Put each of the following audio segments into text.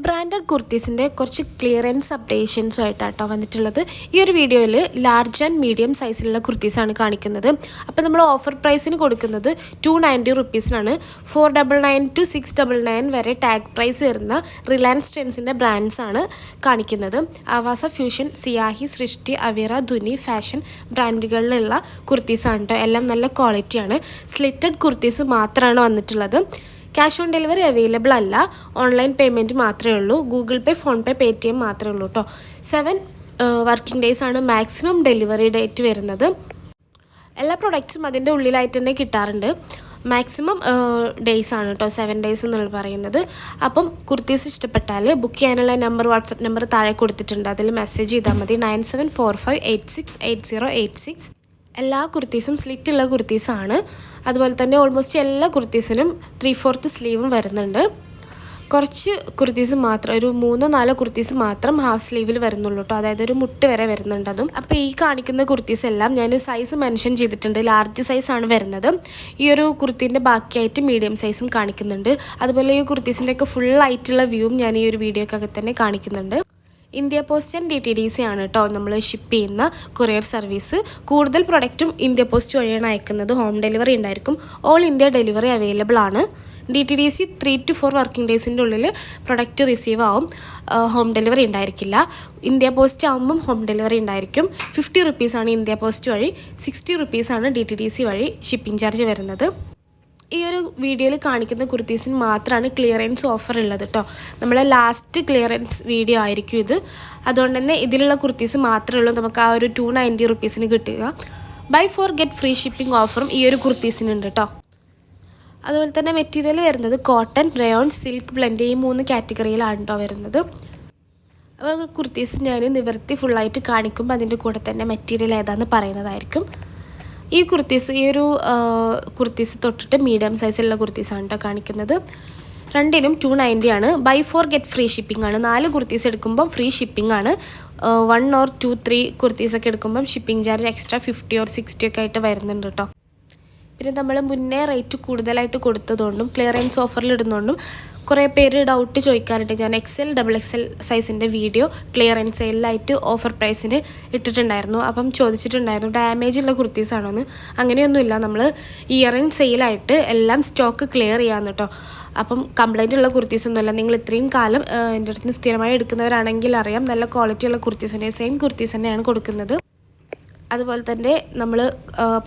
Branded കുർത്തീസിൻ്റെ കുറച്ച് clearance അപ്ഡേഷൻസും ആയിട്ടാട്ടോ വന്നിട്ടുള്ളത്. ഈ ഒരു വീഡിയോയിൽ ലാർജ് ആൻഡ് മീഡിയം സൈസിലുള്ള കുർത്തീസാണ് കാണിക്കുന്നത്. അപ്പോൾ നമ്മൾ ഓഫർ പ്രൈസിന് കൊടുക്കുന്നത് 290 റുപ്പീസിനാണ്. 499 to 699 വരെ ടാഗ് പ്രൈസ് വരുന്ന റിലയൻസ് ട്രെൻഡ്സിൻ്റെ ബ്രാൻഡ്സാണ് കാണിക്കുന്നത്. ആവാസ, ഫ്യൂഷൻ, സിയാഹി, സൃഷ്ടി, അവിറ, ധുനി, ഫാഷൻ ബ്രാൻഡുകളിലുള്ള കുർത്തീസാണ് കേട്ടോ. എല്ലാം നല്ല ക്വാളിറ്റിയാണ്. സ്ലിറ്റഡ് കുർത്തീസ് മാത്രമാണ് വന്നിട്ടുള്ളത്. ക്യാഷ് ഓൺ ഡെലിവറി അവൈലബിൾ അല്ല. ഓൺലൈൻ പേയ്മെൻറ്റ് മാത്രമേ ഉള്ളൂ. ഗൂഗിൾ പേ, ഫോൺ പേ, പേടിഎം മാത്രമേ ഉള്ളൂ കേട്ടോ. 7 വർക്കിംഗ് ഡേയ്സ് ആണ് മാക്സിമം ഡെലിവറി ഡേറ്റ് വരുന്നത്. എല്ലാ പ്രൊഡക്ട്സും അതിൻ്റെ ഉള്ളിലായിട്ട് തന്നെ കിട്ടാറുണ്ട്. മാക്സിമം ഡേയ്സ് ആണ് കേട്ടോ 7 ഡേയ്സ് എന്നുള്ളത് പറയുന്നത്. അപ്പം കുർത്തീസ് ഇഷ്ടപ്പെട്ടാൽ ബുക്ക് ചെയ്യാനുള്ള നമ്പർ, വാട്സപ്പ് നമ്പർ താഴെ കൊടുത്തിട്ടുണ്ട്. അതിൽ മെസ്സേജ് ചെയ്താൽ മതി. 9745868086. എല്ലാ കുർത്തീസും സ്ലിറ്റുള്ള കുർത്തീസാണ്. അതുപോലെ തന്നെ ഓൾമോസ്റ്റ് എല്ലാ കുർത്തീസിനും 3/4 സ്ലീവും വരുന്നുണ്ട്. കുറച്ച് കുർത്തീസ് മാത്രം, ഒരു 3-4 കുർത്തീസ് മാത്രം ഹാഫ് സ്ലീവിൽ വരുന്നുള്ളൂ കേട്ടോ. അതായത് ഒരു മുട്ട് വരെ വരുന്നുണ്ട് അതും. അപ്പോൾ ഈ കാണിക്കുന്ന കുർത്തീസ് എല്ലാം ഞാൻ സൈസ് മെൻഷൻ ചെയ്തിട്ടുണ്ട്. ലാർജ് സൈസാണ് വരുന്നത്. ഈ ഒരു കുർത്തീൻ്റെ ബാക്കിയായിട്ട് മീഡിയം സൈസും കാണിക്കുന്നുണ്ട്. അതുപോലെ ഈ കുർത്തീസിൻ്റെയൊക്കെ ഫുള്ളായിട്ടുള്ള വ്യൂവും ഞാൻ ഈ ഒരു വീഡിയോക്കകത്ത് തന്നെ കാണിക്കുന്നുണ്ട്. ഇന്ത്യ പോസ്റ്റ് ആൻഡ് DTDC ആണ് കേട്ടോ നമ്മൾ ഷിപ്പ് ചെയ്യുന്ന കൊറിയർ സർവീസ്. കൂടുതൽ പ്രൊഡക്റ്റും ഇന്ത്യ പോസ്റ്റ് വഴിയാണ് അയക്കുന്നത്. ഹോം ഡെലിവറി ഉണ്ടായിരിക്കും. ഓൾ ഇന്ത്യ ഡെലിവറി അവൈലബിൾ ആണ്. DTDC 3 to 4 വർക്കിംഗ് ഡേയ്സിൻ്റെ ഉള്ളിൽ പ്രൊഡക്റ്റ് റിസീവ് ആവും. ഹോം ഡെലിവറി ഉണ്ടായിരിക്കില്ല. ഇന്ത്യ പോസ്റ്റ് ആകുമ്പം ഹോം ഡെലിവറി ഉണ്ടായിരിക്കും. 50 റുപ്പീസാണ് ഇന്ത്യ പോസ്റ്റ് വഴി, 60 റുപ്പീസാണ് DTDC വഴി ഷിപ്പിംഗ് ചാർജ് വരുന്നത്. ഈ ഒരു വീഡിയോയിൽ കാണിക്കുന്ന കുർത്തീസിന് മാത്രമാണ് ക്ലിയറൻസ് ഓഫർ ഉള്ളത് കേട്ടോ. നമ്മളെ ലാസ്റ്റ് ക്ലിയറൻസ് വീഡിയോ ആയിരിക്കും ഇത്. അതുകൊണ്ട് തന്നെ ഇതിലുള്ള കുർത്തീസ് മാത്രമേ ഉള്ളൂ നമുക്ക് ആ ഒരു 290 റുപ്പീസിന് കിട്ടുക. ബൈ 4 ഗെറ്റ് ഫ്രീ ഷിപ്പിംഗ് ഓഫറും ഈ ഒരു കുർത്തീസിനുണ്ട് കേട്ടോ. അതുപോലെ തന്നെ മെറ്റീരിയൽ വരുന്നത് കോട്ടൺ, റയോൺ, സിൽക്ക് ബ്ലെൻഡ്, ഈ 3 കാറ്റഗറിയിലാണ് കേട്ടോ വരുന്നത്. അപ്പോൾ കുർത്തീസ് ഞാൻ നിവർത്തി ഫുള്ളായിട്ട് കാണിക്കുമ്പോൾ അതിൻ്റെ കൂടെ തന്നെ മെറ്റീരിയൽ ഏതാണെന്ന് പറയുന്നതായിരിക്കും. ഈ ഒരു കുർത്തീസ് തൊട്ടിട്ട് മീഡിയം സൈസിലുള്ള കുർത്തീസാണ് കേട്ടോ കാണിക്കുന്നത്. രണ്ടിനും 290 ആണ്. ബൈ 4 ഗെറ്റ് ഫ്രീ ഷിപ്പിംഗ് ആണ്. 4 കുർത്തീസ് എടുക്കുമ്പം ഫ്രീ ഷിപ്പിംഗ് ആണ്. 1 or 2, 3 കുർത്തീസൊക്കെ എടുക്കുമ്പം ഷിപ്പിംഗ് ചാർജ് എക്സ്ട്രാ 50 or 60 ഒക്കെ ആയിട്ട് വരുന്നുണ്ട് കേട്ടോ. പിന്നെ നമ്മൾ മുന്നേ റേറ്റ് കൂടുതലായിട്ട് കൊടുത്തതുകൊണ്ടും ക്ലിയറൻസ് ഓഫറിൽ ഇടുന്നതുകൊണ്ടും കുറേ പേര് ഡൗട്ട് ചോദിക്കാറുണ്ട്. ഞാൻ XL, XXL സൈസിൻ്റെ വീഡിയോ ക്ലിയറൻസ് സെയിലായിട്ട് ഓഫർ പ്രൈസിന് ഇട്ടിട്ടുണ്ടായിരുന്നു. അപ്പം ചോദിച്ചിട്ടുണ്ടായിരുന്നു ഡാമേജ് ഉള്ള കുർത്തീസാണോന്ന്. അങ്ങനെയൊന്നുമില്ല. നമ്മൾ ഇയർ ആൻഡ് സെയിലായിട്ട് എല്ലാം സ്റ്റോക്ക് ക്ലിയർ ചെയ്യാമെന്ന് കേട്ടോ. അപ്പം കംപ്ലൈൻ്റ് ഉള്ള കുർത്തീസൊന്നുമില്ല. നിങ്ങൾ ഇത്രയും കാലം എൻ്റെ അടുത്ത് നിന്ന് സ്ഥിരമായി എടുക്കുന്നവരാണെങ്കിൽ അറിയാം, നല്ല ക്വാളിറ്റിയുള്ള കുർത്തീസ് തന്നെ, സെയിം കുർത്തീസ് തന്നെയാണ് കൊടുക്കുന്നത്. അതുപോലെ തന്നെ നമ്മൾ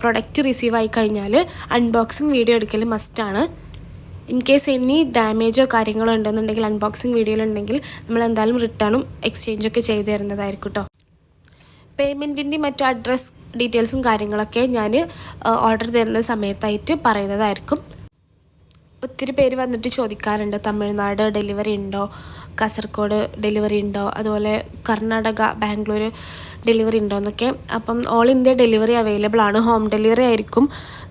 പ്രൊഡക്റ്റ് റിസീവ് ആയി കഴിഞ്ഞാൽ അൺബോക്സിങ് വീഡിയോ എടുക്കൽ മസ്റ്റാണ്. ഇൻ കേസ് എനി ഡാമേജോ കാര്യങ്ങളോ ഉണ്ടെന്നുണ്ടെങ്കിൽ അൺബോക്സിങ് വീഡിയോയിലുണ്ടെങ്കിൽ നമ്മൾ എന്തായാലും റിട്ടേണും എക്സ്ചേഞ്ചൊക്കെ ചെയ്ത് തരുന്നതായിരിക്കും കേട്ടോ. പേയ്മെൻറ്റിൻ്റെയും മറ്റു അഡ്രസ് ഡീറ്റെയിൽസും കാര്യങ്ങളൊക്കെ ഞാൻ ഓർഡർ തരുന്ന സമയത്തായിട്ട് പറയുന്നതായിരിക്കും. ഒത്തിരി പേര് വന്നിട്ട് ചോദിക്കാറുണ്ട് തമിഴ്നാട് ഡെലിവറി ഉണ്ടോ, കാസർഗോഡ് ഡെലിവറി ഉണ്ടോ, അതുപോലെ കർണാടക, ബാംഗ്ലൂർ ഡെലിവറി ഉണ്ടോ എന്നൊക്കെ. അപ്പം ഓൾ ഇന്ത്യ ഡെലിവറി അവൈലബിൾ ആണ്. ഹോം ഡെലിവറി ആയിരിക്കും.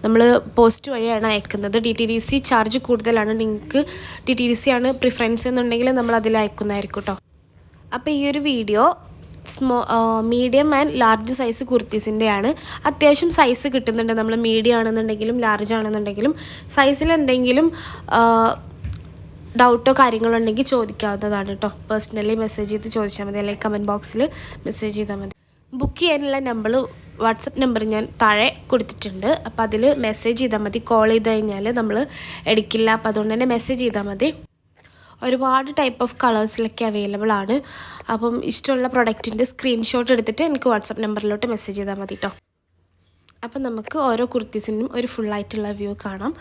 നമ്മൾ പോസ്റ്റ് വഴിയാണ് അയക്കുന്നത്. DTDC ചാർജ് കൂടുതലാണ്. നിങ്ങൾക്ക് DTDC ആണ് പ്രിഫറൻസ് എന്നുണ്ടെങ്കിൽ നമ്മൾ അതിൽ അയക്കുന്നതായിരിക്കും കേട്ടോ. അപ്പോൾ ഈ ഒരു video medium and large size കുർത്തീസിൻ്റെയാണ്. അത്യാവശ്യം സൈസ് കിട്ടുന്നുണ്ട്. നമ്മൾ മീഡിയം ആണെന്നുണ്ടെങ്കിലും ലാർജ് ആണെന്നുണ്ടെങ്കിലും സൈസിൽ എന്തെങ്കിലും ഡൗട്ടോ കാര്യങ്ങളോ ഉണ്ടെങ്കിൽ ചോദിക്കാവുന്നതാണ് കേട്ടോ. പേഴ്സണലി മെസ്സേജ് ചെയ്ത് ചോദിച്ചാൽ മതി, അല്ലെങ്കിൽ കമൻറ്റ് ബോക്സിൽ മെസ്സേജ് ചെയ്താൽ മതി. ബുക്ക് ചെയ്യാനുള്ള നമ്പർ, വാട്സപ്പ് നമ്പർ ഞാൻ താഴെ കൊടുത്തിട്ടുണ്ട്. അപ്പോൾ അതിൽ മെസ്സേജ് ചെയ്താൽ മതി. കോൾ ചെയ്ത് കഴിഞ്ഞാൽ നമ്മൾ എടുക്കില്ല. അപ്പോൾ അതുകൊണ്ട് തന്നെ മെസ്സേജ് ചെയ്താൽ മതി. ഒരുപാട് ടൈപ്പ് ഓഫ് കളേഴ്സിലൊക്കെ അവൈലബിൾ ആണ്. അപ്പം ഇഷ്ടമുള്ള പ്രൊഡക്റ്റിൻ്റെ സ്ക്രീൻഷോട്ട് എടുത്തിട്ട് എനിക്ക് വാട്സപ്പ് നമ്പറിലോട്ട് മെസ്സേജ് ചെയ്താൽ മതി കേട്ടോ. അപ്പം നമുക്ക് ഓരോ കുർത്തീസിനും ഒരു ഫുള്ളായിട്ടുള്ള വ്യൂ കാണാം.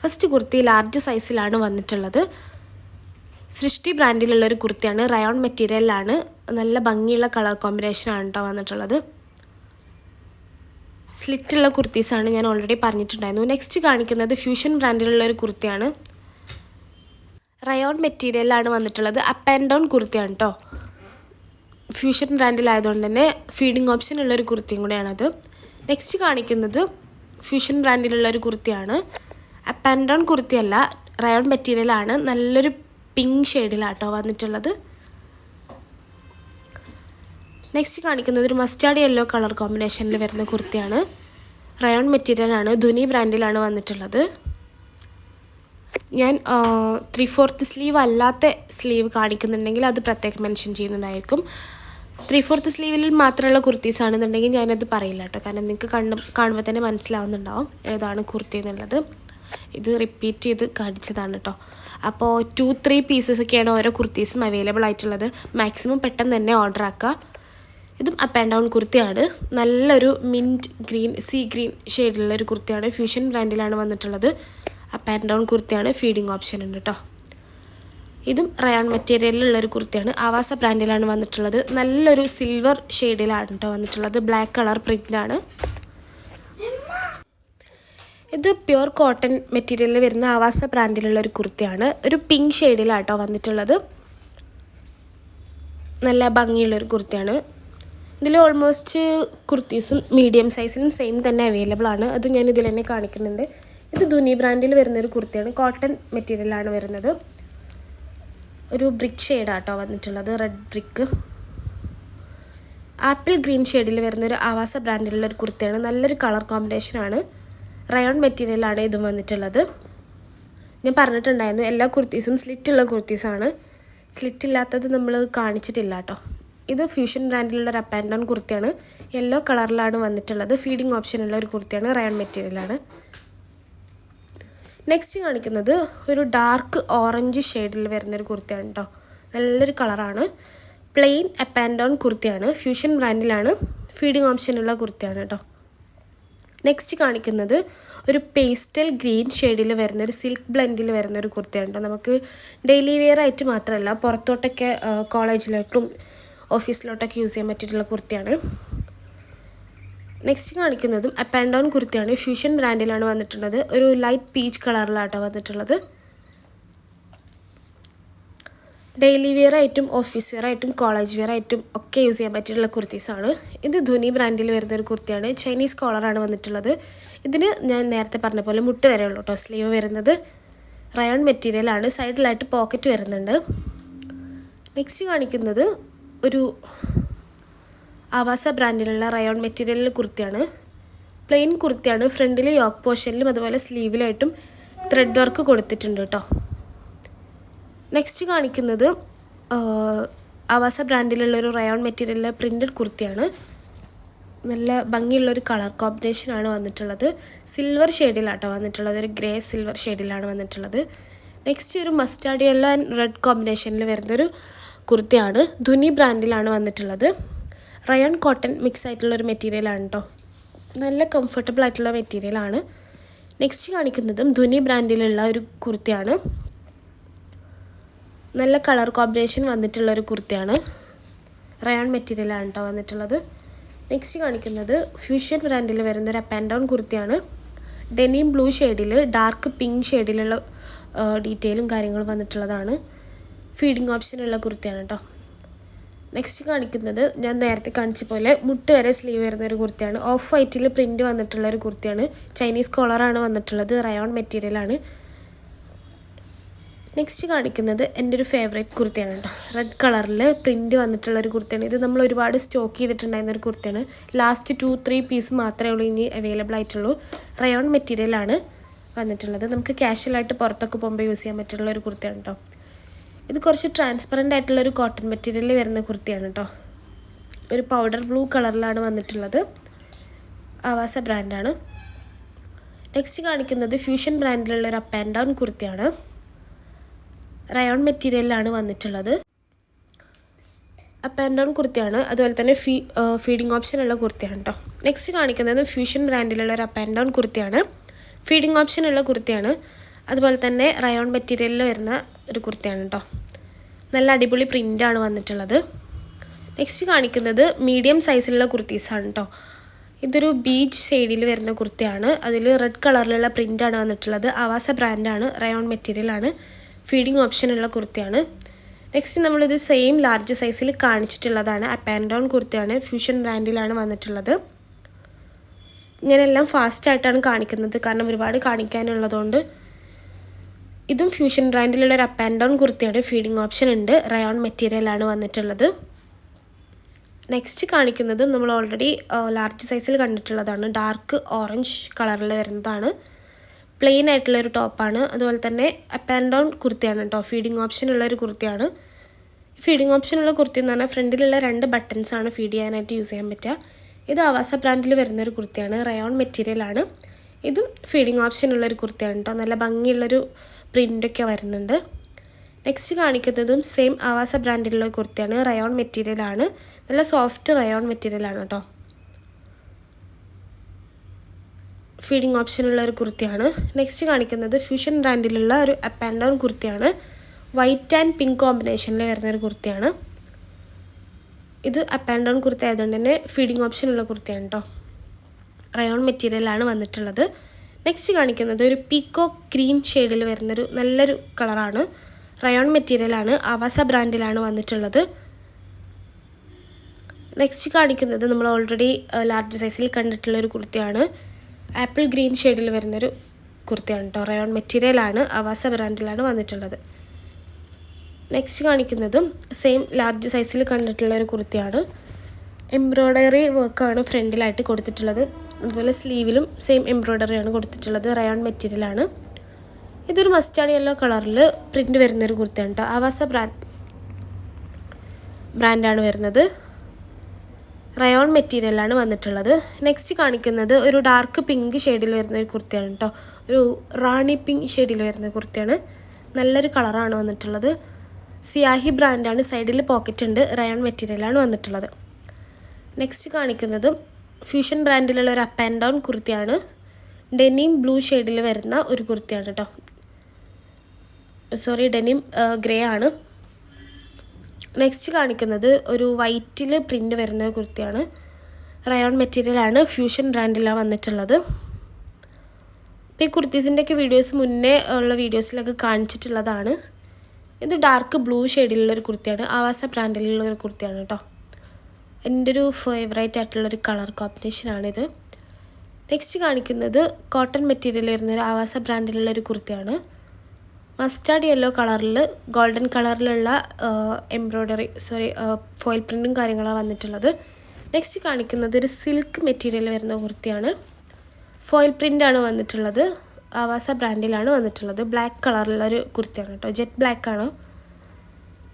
ഫസ്റ്റ് കുർത്തി ലാർജ് സൈസിലാണ് വന്നിട്ടുള്ളത്. സൃഷ്ടി ബ്രാൻഡിലുള്ളൊരു കുർത്തിയാണ്. റയോൺ മെറ്റീരിയലാണ്. നല്ല ഭംഗിയുള്ള കളർ കോമ്പിനേഷനാണ് കേട്ടോ വന്നിട്ടുള്ളത്. സ്ലിറ്റുള്ള കുർത്തീസാണ്, ഞാൻ ഓൾറെഡി പറഞ്ഞിട്ടുണ്ടായിരുന്നു. നെക്സ്റ്റ് കാണിക്കുന്നത് ഫ്യൂഷൻ ബ്രാൻഡിലുള്ളൊരു കുർത്തിയാണ്. റയോൺ മെറ്റീരിയലാണ് വന്നിട്ടുള്ളത്. അപ്പ് ആൻഡ് ഡൗൺ കുർത്തിയാണ് കേട്ടോ. ഫ്യൂഷൻ ബ്രാൻഡിലായതുകൊണ്ട് തന്നെ ഫീഡിങ് ഓപ്ഷൻ ഉള്ളൊരു കുർത്തിയും കൂടെയാണത്. നെക്സ്റ്റ് കാണിക്കുന്നത് ഫ്യൂഷൻ ബ്രാൻഡിലുള്ളൊരു കുർത്തിയാണ്. അപ്പ് ആൻഡ് ഡൗൺ കുർത്തിയല്ല, റയോൺ മെറ്റീരിയലാണ്. നല്ലൊരു പിങ്ക് ഷെയ്ഡിലാട്ടോ വന്നിട്ടുള്ളത്. നെക്സ്റ്റ് കാണിക്കുന്നത് ഒരു മസ്റ്റാർഡ് യെല്ലോ കളർ കോമ്പിനേഷനിൽ വരുന്ന കുർത്തിയാണ്. റയോൺ മെറ്റീരിയലാണ്. ധുനി ബ്രാൻഡിലാണ് വന്നിട്ടുള്ളത്. ഞാൻ 3/4 സ്ലീവ് അല്ലാത്ത സ്ലീവ് കാണിക്കുന്നുണ്ടെങ്കിൽ അത് പ്രത്യേകം മെൻഷൻ ചെയ്യുന്നുണ്ടായിരിക്കും. 3/4 സ്ലീവിൽ മാത്രമുള്ള കുർത്തീസ് ആണെന്നുണ്ടെങ്കിൽ ഞാനത് പറയില്ല കേട്ടോ, കാരണം നിങ്ങൾക്ക് കാണുമ്പോൾ തന്നെ മനസ്സിലാവുന്നുണ്ടാവും ഏതാണ് കുർത്തി എന്നുള്ളത്. ഇത് റിപ്പീറ്റ് ചെയ്ത് കാണിച്ചതാണ് കേട്ടോ. അപ്പോൾ 2-3 പീസസൊക്കെയാണ് ഓരോ കുർത്തീസും അവൈലബിൾ ആയിട്ടുള്ളത്. മാക്സിമം പെട്ടെന്ന് തന്നെ ഓർഡർ ആക്കുക. ഇതും അപ്പ് ആൻഡ് ഡൗൺ കുർത്തിയാണ്. നല്ലൊരു മിൻറ്റ് ഗ്രീൻ, സീ ഗ്രീൻ ഷെയ്ഡിലുള്ളൊരു കുർത്തിയാണ്. ഫ്യൂഷൻ ബ്രാൻഡിലാണ് വന്നിട്ടുള്ളത്. അപ്പ് ആൻഡ് ഡൗൺ കുർത്തിയാണ്. ഫീഡിങ് ഓപ്ഷൻ ഉണ്ട് കേട്ടോ. ഇതും റയോൺ മെറ്റീരിയലിലുള്ളൊരു കുർത്തിയാണ്. ആവാസ ബ്രാൻഡിലാണ് വന്നിട്ടുള്ളത്. നല്ലൊരു സിൽവർ ഷെയ്ഡിലാണ് കേട്ടോ വന്നിട്ടുള്ളത്. ബ്ലാക്ക് കളർ പ്രിൻ്റാണ്. ഇത് പ്യുർ കോട്ടൺ മെറ്റീരിയലിൽ വരുന്ന ആവാസ ബ്രാൻഡിലുള്ളൊരു കുർത്തിയാണ്. ഒരു പിങ്ക് ഷെയ്ഡിലാണ് കേട്ടോ വന്നിട്ടുള്ളത്. നല്ല ഭംഗിയുള്ളൊരു കുർത്തിയാണ്. ഇതിൽ ഓൾമോസ്റ്റ് കുർത്തീസും മീഡിയം സൈസിലും സെയിം തന്നെ അവൈലബിൾ ആണ്. അത് ഞാൻ ഇതിൽ തന്നെ കാണിക്കുന്നുണ്ട്. ഇത് ധുനി ബ്രാൻഡിൽ വരുന്നൊരു കുർത്തിയാണ്. കോട്ടൺ മെറ്റീരിയലാണ് വരുന്നത്. ഒരു ബ്രിക്ക് ഷെയ്ഡാട്ടോ വന്നിട്ടുള്ളത്, റെഡ് ബ്രിക്ക്. ആപ്പിൾ ഗ്രീൻ ഷെയ്ഡിൽ വരുന്നൊരു ആവാസ ബ്രാൻഡിലുള്ളൊരു കുർത്തിയാണ്. നല്ലൊരു കളർ കോമ്പിനേഷനാണ്. റയോൺ മെറ്റീരിയലാണ് ഇതും വന്നിട്ടുള്ളത്. ഞാൻ പറഞ്ഞിട്ടുണ്ടായിരുന്നു എല്ലാ കുർത്തീസും സ്ലിറ്റുള്ള കുർത്തീസാണ്. സ്ലിറ്റ് ഇല്ലാത്തത് നമ്മൾ കാണിച്ചിട്ടില്ല കേട്ടോ. ഇത് ഫ്യൂഷൻ ബ്രാൻഡിലുള്ള ഒരു അപ്പ് ആൻഡ് ഡൗൺ കുർത്തിയാണ്. യെല്ലോ കളറിലാണ് വന്നിട്ടുള്ളത്. ഫീഡിങ് ഓപ്ഷനുള്ള ഒരു കുർത്തിയാണ്. റയോൺ മെറ്റീരിയലാണ്. നെക്സ്റ്റ് കാണിക്കുന്നത് ഒരു ഡാർക്ക് ഓറഞ്ച് ഷെയ്ഡിൽ വരുന്നൊരു കുർത്തിയാണ് കേട്ടോ. നല്ലൊരു കളറാണ്. പ്ലെയിൻ അപ്പ് ആൻഡ് ഡൗൺ കുർത്തിയാണ്. ഫ്യൂഷൻ ബ്രാൻഡിലാണ്. ഫീഡിങ് ഓപ്ഷനുള്ള കുർത്തിയാണ് കേട്ടോ. നെക്സ്റ്റ് കാണിക്കുന്നത് ഒരു പേസ്റ്റൽ ഗ്രീൻ ഷെയ്ഡിൽ വരുന്നൊരു സിൽക്ക് ബ്ലെൻഡിൽ വരുന്നൊരു കുർത്തിയാണ് കേട്ടോ. നമുക്ക് ഡെയിലി വെയർ ആയിട്ട് മാത്രമല്ല, പുറത്തോട്ടൊക്കെ കോളേജിലോട്ടും ഓഫീസിലോട്ടൊക്കെ യൂസ് ചെയ്യാൻ പറ്റിയിട്ടുള്ള കുർത്തിയാണ്. നെക്സ്റ്റ് കാണിക്കുന്നതും അപ്പ് ആൻഡ് ഡൗൺ കുർത്തിയാണ്. ഫ്യൂഷൻ ബ്രാൻഡിലാണ് വന്നിട്ടുള്ളത്. ഒരു ലൈറ്റ് പീച്ച് കളറിലാട്ടോ വന്നിട്ടുള്ളത്. ഡെയിലി വെയർ ആയിട്ടും ഓഫീസ് വെയർ ആയിട്ടും കോളേജ് വെയർ ആയിട്ടും ഒക്കെ യൂസ് ചെയ്യാൻ പറ്റിയിട്ടുള്ള കുർത്തീസാണ്. ഇത് ധുനി ബ്രാൻഡിൽ വരുന്നൊരു കുർത്തിയാണ്. ചൈനീസ് കോളറാണ് വന്നിട്ടുള്ളത്. ഇതിന് ഞാൻ നേരത്തെ പറഞ്ഞ പോലെ മുട്ട് വരെ ഉള്ളൂ കേട്ടോ സ്ലീവ് വരുന്നത്. റയോൺ മെറ്റീരിയലാണ്. സൈഡിലായിട്ട് പോക്കറ്റ് വരുന്നുണ്ട്. നെക്സ്റ്റ് കാണിക്കുന്നത് ഒരു ആവാസ ബ്രാൻഡിലുള്ള റയോൺ മെറ്റീരിയലിൽ കുർത്തിയാണ്. പ്ലെയിൻ കുർത്തിയാണ്. ഫ്രണ്ടിൽ യോക്ക് പോർഷനിലും അതുപോലെ സ്ലീവിലായിട്ടും ത്രെഡ് വർക്ക് കൊടുത്തിട്ടുണ്ട് കേട്ടോ. നെക്സ്റ്റ് കാണിക്കുന്നത് ആവാസ ബ്രാൻഡിലുള്ളൊരു റയോൺ മെറ്റീരിയലിലെ പ്രിൻറ്റഡ് കുർത്തിയാണ്. നല്ല ഭംഗിയുള്ളൊരു കളർ കോമ്പിനേഷനാണ് വന്നിട്ടുള്ളത്. സിൽവർ ഷെയ്ഡിലാട്ടോ വന്നിട്ടുള്ളത്. ഒരു ഗ്രേ സിൽവർ ഷെയ്ഡിലാണ് വന്നിട്ടുള്ളത്. നെക്സ്റ്റ് ഒരു മസ്റ്റാർഡ് യെല്ലോ ആൻഡ് റെഡ് കോമ്പിനേഷനിൽ വരുന്നൊരു കുർത്തിയാണ്. ധുനി ബ്രാൻഡിലാണ് വന്നിട്ടുള്ളത്. റയോൺ കോട്ടൺ മിക്സ് ആയിട്ടുള്ളൊരു മെറ്റീരിയലാണ് കേട്ടോ. നല്ല കംഫർട്ടബിൾ ആയിട്ടുള്ള മെറ്റീരിയലാണ്. നെക്സ്റ്റ് കാണിക്കുന്നതും ധുനി ബ്രാൻഡിലുള്ള ഒരു കുർത്തിയാണ്. നല്ല കളർ കോമ്പിനേഷൻ വന്നിട്ടുള്ളൊരു കുർത്തിയാണ്. റയോൺ മെറ്റീരിയലാണ് കേട്ടോ വന്നിട്ടുള്ളത്. നെക്സ്റ്റ് കാണിക്കുന്നത് ഫ്യൂഷൻ ബ്രാൻഡിൽ വരുന്നൊരു അപ്പ് ആൻഡ് ഡൗൺ കുർത്തിയാണ്. ഡെനിം ബ്ലൂ ഷെയ്ഡിൽ ഡാർക്ക് പിങ്ക് ഷെയ്ഡിലുള്ള ഡീറ്റെയിലും കാര്യങ്ങളും വന്നിട്ടുള്ളതാണ്. ഫീഡിങ് ഓപ്ഷനുള്ള കുർത്തിയാണ് കേട്ടോ. നെക്സ്റ്റ് കാണിക്കുന്നത് ഞാൻ നേരത്തെ കാണിച്ച പോലെ മുട്ട് വരെ സ്ലീവ് വരുന്നൊരു കുർത്തിയാണ്. ഓഫ് വൈറ്റിൽ പ്രിൻറ്റ് വന്നിട്ടുള്ളൊരു കുർത്തിയാണ്. ചൈനീസ് കോളറാണ് വന്നിട്ടുള്ളത്. റയോൺ മെറ്റീരിയലാണ്. നെക്സ്റ്റ് കാണിക്കുന്നത് എൻ്റെ ഒരു ഫേവറേറ്റ് കുർത്തിയാണ് കേട്ടോ. റെഡ് കളറിൽ പ്രിൻറ്റ് വന്നിട്ടുള്ളൊരു കുർത്തിയാണ്. ഇത് നമ്മൾ ഒരുപാട് സ്റ്റോക്ക് ചെയ്തിട്ടുണ്ടായിരുന്നൊരു കുർത്തിയാണ്. ലാസ്റ്റ് 2-3 പീസ് മാത്രമേ ഉള്ളൂ ഇനി അവൈലബിൾ ആയിട്ടുള്ളൂ. റയോൺ മെറ്റീരിയലാണ് വന്നിട്ടുള്ളത്. നമുക്ക് കാഷ്വലായിട്ട് പുറത്തൊക്കെ പോകുമ്പോൾ യൂസ് ചെയ്യാൻ പറ്റുള്ള ഒരു കുർത്തിയാണ് കേട്ടോ. ഇത് കുറച്ച് ട്രാൻസ്പെറൻ്റ് ആയിട്ടുള്ളൊരു കോട്ടൺ മെറ്റീരിയലിൽ വരുന്ന കുർത്തിയാണ് കേട്ടോ. ഒരു പൗഡർ ബ്ലൂ കളറിലാണ് വന്നിട്ടുള്ളത്. ആവാസ ബ്രാൻഡാണ്. നെക്സ്റ്റ് കാണിക്കുന്നത് ഫ്യൂഷൻ ബ്രാൻഡിലുള്ള ഒരു അപ്പ് ആൻഡ് ഡൗൺ കുർത്തിയാണ്. റയോൺ മെറ്റീരിയലിലാണ് വന്നിട്ടുള്ളത്. അപ്പ് ആൻഡ് ഡൗൺ കുർത്തിയാണ്. അതുപോലെ തന്നെ ഫീഡിങ് ഓപ്ഷനുള്ള കുർത്തിയാണ് കേട്ടോ. നെക്സ്റ്റ് കാണിക്കുന്നത് ഫ്യൂഷൻ ബ്രാൻഡിലുള്ള ഒരു അപ്പ് ആൻഡ് ഡൗൺ കുർത്തിയാണ്. ഫീഡിങ് ഓപ്ഷനുള്ള കുർത്തിയാണ്. അതുപോലെ തന്നെ റയോൺ മെറ്റീരിയലിൽ വരുന്ന ഒരു കുർത്തിയാണ് കേട്ടോ. നല്ല അടിപൊളി പ്രിൻ്റാണ് വന്നിട്ടുള്ളത്. നെക്സ്റ്റ് കാണിക്കുന്നത് മീഡിയം സൈസിലുള്ള കുർത്തീസാണ് കേട്ടോ. ഇതൊരു ബീച്ച് ഷെയ്ഡിൽ വരുന്ന കുർത്തിയാണ്. അതിൽ റെഡ് കളറിലുള്ള പ്രിൻ്റാണ് വന്നിട്ടുള്ളത്. ആവാസ ബ്രാൻഡാണ്. റയോൺ മെറ്റീരിയലാണ്. ഫീഡിങ് ഓപ്ഷനുള്ള കുർത്തിയാണ്. നെക്സ്റ്റ് നമ്മളിത് സെയിം ലാർജ് സൈസിൽ കാണിച്ചിട്ടുള്ളതാണ്. അപ്പ് ആൻഡ് ഡൗൺ കുർത്തിയാണ്. ഫ്യൂഷൻ ബ്രാൻഡിലാണ് വന്നിട്ടുള്ളത്. ഞാനെല്ലാം ഫാസ്റ്റായിട്ടാണ് കാണിക്കുന്നത്, കാരണം ഒരുപാട് കാണിക്കാനുള്ളതുകൊണ്ട്. ഇതും ഫ്യൂഷൻ ബ്രാൻഡിലുള്ള ഒരു അപ്പ് ആൻഡ് ഡൗൺ കുർത്തിയാണ്. ഫീഡിങ് ഓപ്ഷൻ ഉണ്ട്. റയോൺ മെറ്റീരിയലാണ് വന്നിട്ടുള്ളത്. നെക്സ്റ്റ് കാണിക്കുന്നത് നമ്മൾ ഓൾറെഡി ലാർജ് സൈസിൽ കണ്ടിട്ടുള്ളതാണ്. ഡാർക്ക് ഓറഞ്ച് കളറിൽ വരുന്നതാണ്. പ്ലെയിൻ ആയിട്ടുള്ളൊരു ടോപ്പാണ്. അതുപോലെ തന്നെ അപ്പ് ആൻഡ് ഡൗൺ കുർത്തിയാണ് കേട്ടോ. ഫീഡിങ് ഓപ്ഷൻ ഉള്ളൊരു കുർത്തിയാണ്. ഫീഡിങ് ഓപ്ഷനുള്ള കുർത്തി എന്ന് പറഞ്ഞാൽ ഫ്രണ്ടിലുള്ള 2 ബട്ടൺസാണ് ഫീഡ് ചെയ്യാനായിട്ട് യൂസ് ചെയ്യാൻ പറ്റുക. ഇത് ആവാസ ബ്രാൻഡിൽ വരുന്നൊരു കുർത്തിയാണ്. റയോൺ മെറ്റീരിയലാണ്. ഇതും ഫീഡിങ് ഓപ്ഷൻ ഉള്ളൊരു കുർത്തിയാണ് കേട്ടോ. നല്ല ഭംഗിയുള്ളൊരു പ്രിൻ്റൊക്കെ വരുന്നുണ്ട്. നെക്സ്റ്റ് കാണിക്കുന്നതും സെയിം ആവാസ ബ്രാൻഡിലുള്ള കുർത്തിയാണ്. റയോൺ മെറ്റീരിയലാണ്. നല്ല സോഫ്റ്റ് റയോൺ മെറ്റീരിയലാണ് കേട്ടോ. ഫീഡിങ് ഓപ്ഷനുള്ള ഒരു കുർത്തിയാണ്. നെക്സ്റ്റ് കാണിക്കുന്നത് ഫ്യൂഷൻ ബ്രാൻഡിലുള്ള ഒരു അപ്പ് ആൻഡ് ഡൗൺ കുർത്തിയാണ്. വൈറ്റ് ആൻഡ് പിങ്ക് കോമ്പിനേഷനിൽ വരുന്നൊരു കുർത്തിയാണ്. ഇത് അപ്പ് ആൻഡ് ഡൗൺ കുർത്തി ആയതുകൊണ്ട് തന്നെ ഫീഡിങ് ഓപ്ഷനുള്ള കുർത്തിയാണ് കേട്ടോ. റയോൺ മെറ്റീരിയലാണ് വന്നിട്ടുള്ളത്. നെക്സ്റ്റ് കാണിക്കുന്നത് ഒരു പീക്കോ ഗ്രീൻ ഷെയ്ഡിൽ വരുന്നൊരു നല്ലൊരു കളറാണ്. റയോൺ മെറ്റീരിയലാണ്. ആവാസ ബ്രാൻഡിലാണ് വന്നിട്ടുള്ളത്. നെക്സ്റ്റ് കാണിക്കുന്നത് നമ്മൾ ഓൾറെഡി ലാർജ് സൈസിൽ കണ്ടിട്ടുള്ളൊരു കുർത്തിയാണ്. ആപ്പിൾ ഗ്രീൻ ഷെയ്ഡിൽ വരുന്നൊരു കുർത്തിയാണ് കേട്ടോ. റയോൺ മെറ്റീരിയലാണ്. ആവാസ ബ്രാൻഡിലാണ് വന്നിട്ടുള്ളത്. നെക്സ്റ്റ് കാണിക്കുന്നതും സെയിം ലാർജ് സൈസിൽ കണ്ടിട്ടുള്ളൊരു കുർത്തിയാണ്. എംബ്രോയ്ഡറി വർക്കാണ് ഫ്രണ്ടിലായിട്ട് കൊടുത്തിട്ടുള്ളത്. അതുപോലെ സ്ലീവിലും സെയിം എംബ്രോയ്ഡറിയാണ് കൊടുത്തിട്ടുള്ളത്. റയോൺ മെറ്റീരിയലാണ്. ഇതൊരു മസ്റ്റാർഡ് യെല്ലോ കളറിൽ പ്രിൻ്റ് വരുന്നൊരു കുർത്തിയാണ് കേട്ടോ. ആവാസ ബ്രാൻഡാണ് വരുന്നത്. റയോൺ മെറ്റീരിയലാണ് വന്നിട്ടുള്ളത്. നെക്സ്റ്റ് കാണിക്കുന്നത് ഒരു ഡാർക്ക് പിങ്ക് ഷെയ്ഡിൽ വരുന്ന ഒരു കുർത്തിയാണ് കേട്ടോ. ഒരു റാണി പിങ്ക് ഷെയ്ഡിൽ വരുന്ന കുർത്തിയാണ്. നല്ലൊരു കളറാണ് വന്നിട്ടുള്ളത്. സിയാഹി ബ്രാൻഡാണ്. സൈഡിൽ പോക്കറ്റ് ഉണ്ട്. റയോൺ മെറ്റീരിയലാണ് വന്നിട്ടുള്ളത്. നെക്സ്റ്റ് കാണിക്കുന്നത് ഫ്യൂഷൻ ബ്രാൻഡിലുള്ള ഒരു അപ്പ് ആൻഡ് ഡൗൺ കുർത്തിയാണ്. ഡെനിം ബ്ലൂ ഷെയ്ഡിൽ വരുന്ന ഒരു കുർത്തിയാണ് കേട്ടോ. ഡെനിം ഗ്രേ ആണ്. നെക്സ്റ്റ് കാണിക്കുന്നത് ഒരു വൈറ്റിൽ പ്രിൻ്റ് വരുന്ന കുർത്തിയാണ്. റയോൺ മെറ്റീരിയലാണ്. ഫ്യൂഷൻ ബ്രാൻഡിലാണ് വന്നിട്ടുള്ളത്. ഇപ്പോൾ ഈ കുർത്തീസിൻ്റെയൊക്കെ വീഡിയോസ് മുന്നേ ഉള്ള വീഡിയോസിലൊക്കെ കാണിച്ചിട്ടുള്ളതാണ്. ഇത് ഡാർക്ക് ബ്ലൂ ഷെയ്ഡിലുള്ളൊരു കുർത്തിയാണ്. ആവാസ ബ്രാൻഡിലുള്ളൊരു കുർത്തിയാണ് കേട്ടോ. എൻ്റെ ഒരു ഫേവറേറ്റ് ആയിട്ടുള്ളൊരു കളർ കോമ്പിനേഷനാണിത്. നെക്സ്റ്റ് കാണിക്കുന്നത് കോട്ടൺ മെറ്റീരിയൽ വരുന്നൊരു ആവാസ ബ്രാൻഡിലുള്ളൊരു കുർത്തിയാണ്. മസ്റ്റാർഡ് യെല്ലോ കളറിൽ ഗോൾഡൻ കളറിലുള്ള ഫോയിൽ പ്രിൻറ്റും കാര്യങ്ങളാണ് വന്നിട്ടുള്ളത്. നെക്സ്റ്റ് കാണിക്കുന്നത് ഒരു സിൽക്ക് മെറ്റീരിയൽ വരുന്ന കുർത്തിയാണ്. ഫോയിൽ പ്രിൻ്റാണ് വന്നിട്ടുള്ളത്. ആവാസ ബ്രാൻഡിലാണ് വന്നിട്ടുള്ളത്. ബ്ലാക്ക് കളറിലുള്ളൊരു കുർത്തിയാണ് കേട്ടോ. ജെറ്റ് ബ്ലാക്ക് ആണ്.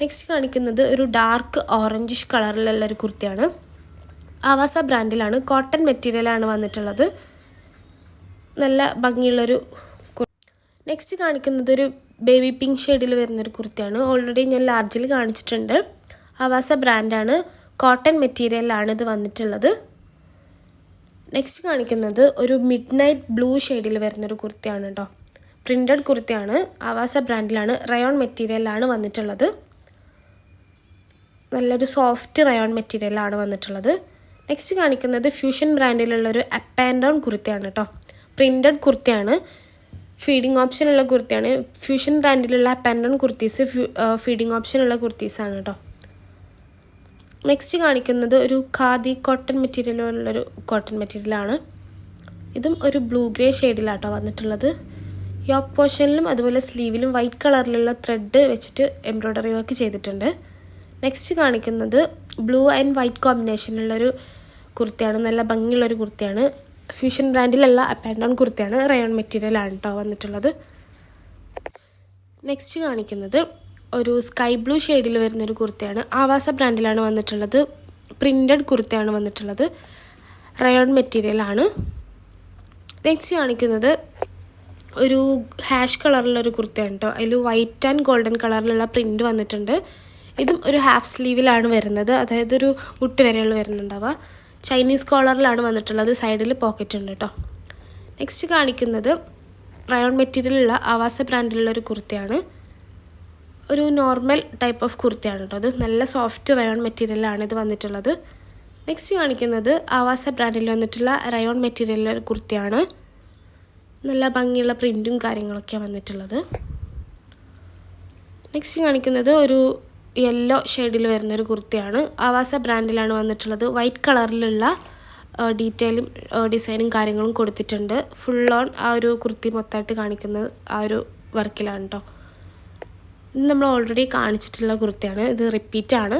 നെക്സ്റ്റ് കാണിക്കുന്നത് ഒരു ഡാർക്ക് ഓറഞ്ചിഷ് കളറിലുള്ളൊരു കുർത്തിയാണ്. ആവാസ ബ്രാൻഡിലാണ്. കോട്ടൺ മെറ്റീരിയലാണ് വന്നിട്ടുള്ളത്. നല്ല ഭംഗിയുള്ളൊരു നെക്സ്റ്റ് കാണിക്കുന്നത് ഒരു ബേബി പിങ്ക് ഷെയ്ഡിൽ വരുന്നൊരു കുർത്തിയാണ്. ഓൾറെഡി ഞാൻ ലാർജിൽ കാണിച്ചിട്ടുണ്ട്. ആവാസ ബ്രാൻഡാണ്. കോട്ടൺ മെറ്റീരിയലാണ് ഇത് വന്നിട്ടുള്ളത്. നെക്സ്റ്റ് കാണിക്കുന്നത് ഒരു മിഡ് നൈറ്റ് ബ്ലൂ ഷെയ്ഡിൽ വരുന്നൊരു കുർത്തിയാണ് കേട്ടോ. പ്രിൻ്റഡ് കുർത്തിയാണ്. ആവാസ ബ്രാൻഡിലാണ്. റയോൺ മെറ്റീരിയലാണ് വന്നിട്ടുള്ളത്. നല്ലൊരു സോഫ്റ്റ് റയോൺ മെറ്റീരിയലാണ് വന്നിട്ടുള്ളത്. നെക്സ്റ്റ് കാണിക്കുന്നത് ഫ്യൂഷൻ ബ്രാൻഡിലുള്ളൊരു അപ്പ് ആൻഡ് ഡൗൺ കുർത്തിയാണ് കേട്ടോ. പ്രിൻ്റഡ് കുർത്തിയാണ്. ഫീഡിങ് ഓപ്ഷനുള്ള കുർത്തിയാണ്. ഫ്യൂഷൻ ബ്രാൻഡിലുള്ള up and down kurtis feeding ഓപ്ഷനുള്ള കുർത്തീസാണ് കേട്ടോ. നെക്സ്റ്റ് കാണിക്കുന്നത് ഒരു ഖാദി കോട്ടൺ മെറ്റീരിയലുള്ളൊരു കോട്ടൺ മെറ്റീരിയലാണ്. ഇതും ഒരു ബ്ലൂ ഗ്രേ ഷെയ്ഡിലാട്ടോ വന്നിട്ടുള്ളത്. യോക്ക് പോർഷനിലും അതുപോലെ സ്ലീവിലും വൈറ്റ് കളറിലുള്ള ത്രെഡ് വെച്ചിട്ട് എംബ്രോയ്ഡറി വർക്ക് ചെയ്തിട്ടുണ്ട്. നെക്സ്റ്റ് കാണിക്കുന്നത് ബ്ലൂ ആൻഡ് വൈറ്റ് കോമ്പിനേഷനിലുള്ളൊരു കുർത്തിയാണ്. നല്ല ഭംഗിയുള്ളൊരു കുർത്തിയാണ്. ഫ്യൂഷൻ ബ്രാൻഡിലല്ല, അപ്പ് ആൻഡ് ഡൗൺ കുർത്തിയാണ്. റയോൺ മെറ്റീരിയലാണ് കേട്ടോ വന്നിട്ടുള്ളത്. നെക്സ്റ്റ് കാണിക്കുന്നത് ഒരു സ്കൈ ബ്ലൂ ഷെയ്ഡിൽ വരുന്നൊരു കുർത്തിയാണ്. ആവാസ ബ്രാൻഡിലാണ് വന്നിട്ടുള്ളത്. പ്രിൻ്റഡ് കുർത്തിയാണ് വന്നിട്ടുള്ളത്. റയോൺ മെറ്റീരിയലാണ്. നെക്സ്റ്റ് കാണിക്കുന്നത് ഒരു ഹാഷ് കളറിലൊരു കുർത്തിയാണ് കേട്ടോ. അതിൽ വൈറ്റ് ആൻഡ് ഗോൾഡൻ കളറിലുള്ള പ്രിൻ്റ് വന്നിട്ടുണ്ട്. ഇതും ഒരു ഹാഫ് സ്ലീവിലാണ് വരുന്നത്. അതായത് ഒരു മുട്ട് വരെയുള്ള വരുന്നുണ്ടാവുക. ചൈനീസ് കോളറിലാണ് വന്നിട്ടുള്ളത്. സൈഡിൽ പോക്കറ്റ് ഉണ്ട് കേട്ടോ. നെക്സ്റ്റ് കാണിക്കുന്നത് റയോൺ മെറ്റീരിയലുള്ള ആവാസ ബ്രാൻഡിലുള്ളൊരു കുർത്തിയാണ്. ഒരു നോർമൽ ടൈപ്പ് ഓഫ് കുർത്തിയാണ് കേട്ടോ. അത് നല്ല സോഫ്റ്റ് റയോൺ മെറ്റീരിയലാണ് ഇത് വന്നിട്ടുള്ളത്. നെക്സ്റ്റ് കാണിക്കുന്നത് ആവാസ ബ്രാൻഡിൽ വന്നിട്ടുള്ള റയോൺ മെറ്റീരിയലിലൊരു കുർത്തിയാണ്. നല്ല ഭംഗിയുള്ള പ്രിൻറ്റും കാര്യങ്ങളൊക്കെയാണ് വന്നിട്ടുള്ളത്. നെക്സ്റ്റ് കാണിക്കുന്നത് ഒരു യെല്ലോ ഷെയ്ഡിൽ വരുന്നൊരു കുർത്തിയാണ്. ആവാസ ബ്രാൻഡിലാണ് വന്നിട്ടുള്ളത്. വൈറ്റ് കളറിലുള്ള ഡീറ്റെയിലും ഡിസൈനും കാര്യങ്ങളും കൊടുത്തിട്ടുണ്ട്. ഫുൾ ഓൺ ആ ഒരു കുർത്തി മൊത്തമായിട്ട് കാണിക്കുന്നത് ആ ഒരു വർക്കിലാണ് കേട്ടോ. ഇത് നമ്മൾ ഓൾറെഡി കാണിച്ചിട്ടുള്ള കുർത്തിയാണ്. ഇത് റിപ്പീറ്റാണ്.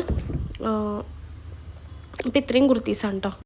അപ്പോൾ ഇത്രയും കുർത്തീസാണ് കേട്ടോ.